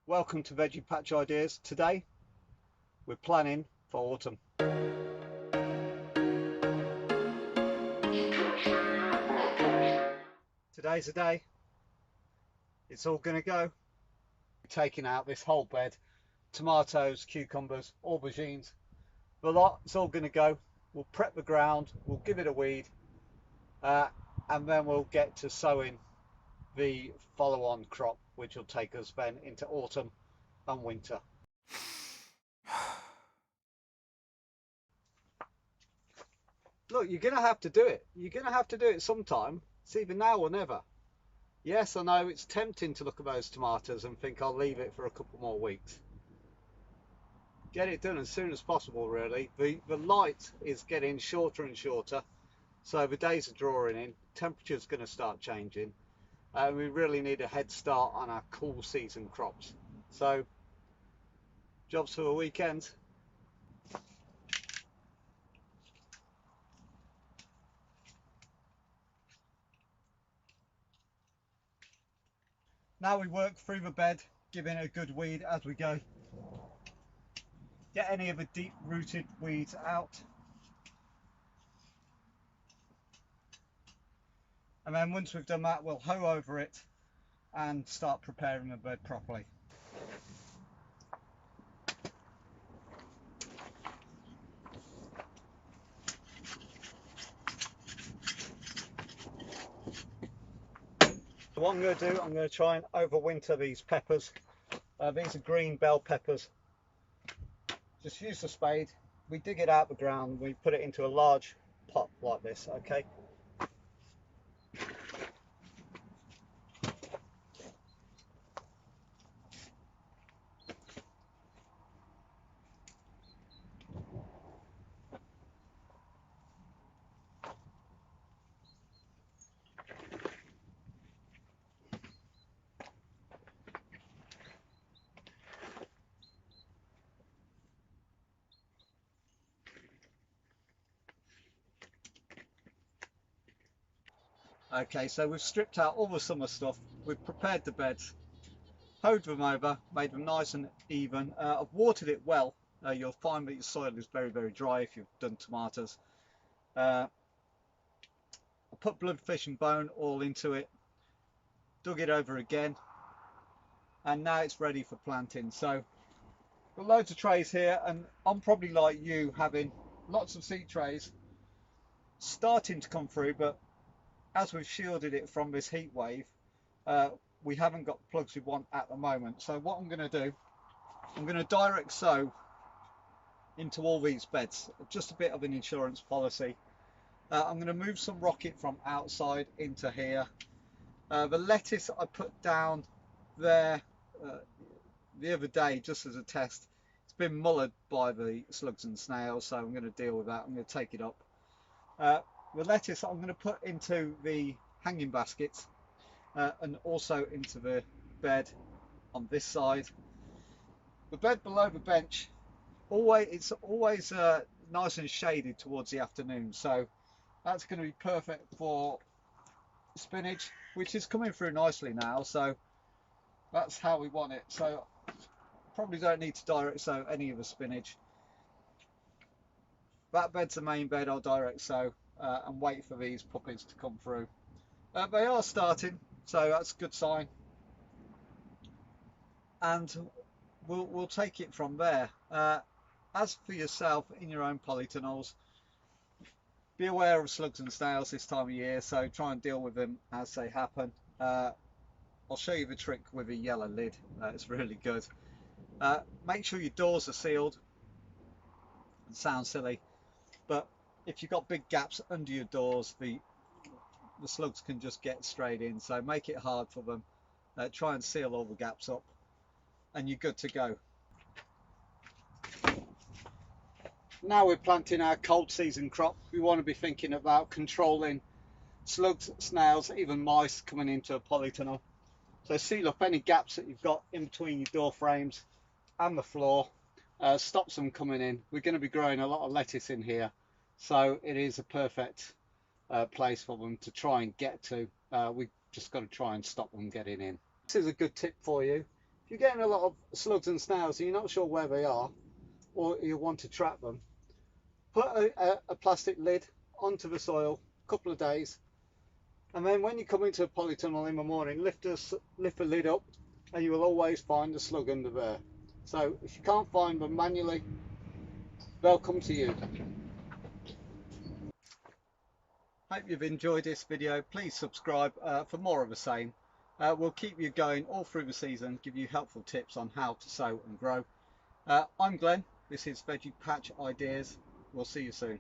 Welcome to Veggie Patch Ideas. Today we're planning for autumn. Today's the day. It's all going to go. We're taking out this whole bed. Tomatoes, cucumbers, aubergines, the lot. It's all going to go. We'll prep the ground, we'll give it a weed, and then we'll get to sowing the follow-on crop, which will take us then into autumn and winter. Look, you're going to have to do it. You're going to have to do it sometime. It's either now or never. Yes, I know it's tempting to look at those tomatoes and think I'll leave it for a couple more weeks. Get it done as soon as possible, really. The light is getting shorter and shorter, so the days are drawing in. Temperature's going to start changing. We really need a head start on our cool season crops. So, jobs for the weekend. Now we work through the bed, giving it a good weed as we go. Get any of the deep rooted weeds out. And then once we've done that, we'll hoe over it and start preparing the bed properly. What I'm going to do, I'm going to try and overwinter these peppers. These are green bell peppers. Just use the spade. We dig it out of the ground. We put it into a large pot like this, okay? Okay, so we've stripped out all the summer stuff. We've prepared the beds, hoed them over, made them nice and even. I've watered it well. You'll find that your soil is very, very dry if you've done tomatoes. I put bloodfish and bone all into it, dug it over again, and now it's ready for planting. So got loads of trays here, and I'm probably like you, having lots of seed trays starting to come through, but as we've shielded it from this heat wave, we haven't got the plugs we want at the moment. So what I'm going to do, I'm going to direct sow into all these beds, just a bit of an insurance policy. I'm going to move some rocket from outside into here. The lettuce I put down there the other day just as a test, it's been mullered by the slugs and snails, so I'm going to deal with that. I'm going to take it up. The lettuce I'm going to put into the hanging baskets and also into the bed on this side. The bed below the bench, it's always nice and shaded towards the afternoon, so that's going to be perfect for spinach, which is coming through nicely now, so that's how we want it. So probably don't need to direct sow any of the spinach. That bed's the main bed. I'll direct sow and wait for these puppies to come through. They are starting, so that's a good sign, and we'll take it from there. As for yourself in your own polytunnels, be aware of slugs and snails this time of year, so try and deal with them as they happen. I'll show you the trick with a yellow lid. It's really good. Make sure your doors are sealed. It sounds silly, but if you've got big gaps under your doors, the slugs can just get straight in, so make it hard for them. Try and seal all the gaps up and you're good to go. Now we're planting our cold season crop. We want to be thinking about controlling slugs, snails, even mice coming into a polytunnel. So seal up any gaps that you've got in between your door frames and the floor. Stops them coming in. We're going to be growing a lot of lettuce in here, so it is a perfect place for them to try and get to. We've just got to try and stop them getting in. This is a good tip for you. If you're getting a lot of slugs and snails and you're not sure where they are, or you want to trap them, put a plastic lid onto the soil a couple of days, and then when you come into a polytunnel in the morning, lift the lid up, and you will always find a slug under there. So if you can't find them manually, they'll come to you. Hope you've enjoyed this video. Please subscribe for more of the same. We'll keep you going all through the season, give you helpful tips on how to sow and grow. I'm Glenn, this is Veggie Patch Ideas. We'll see you soon.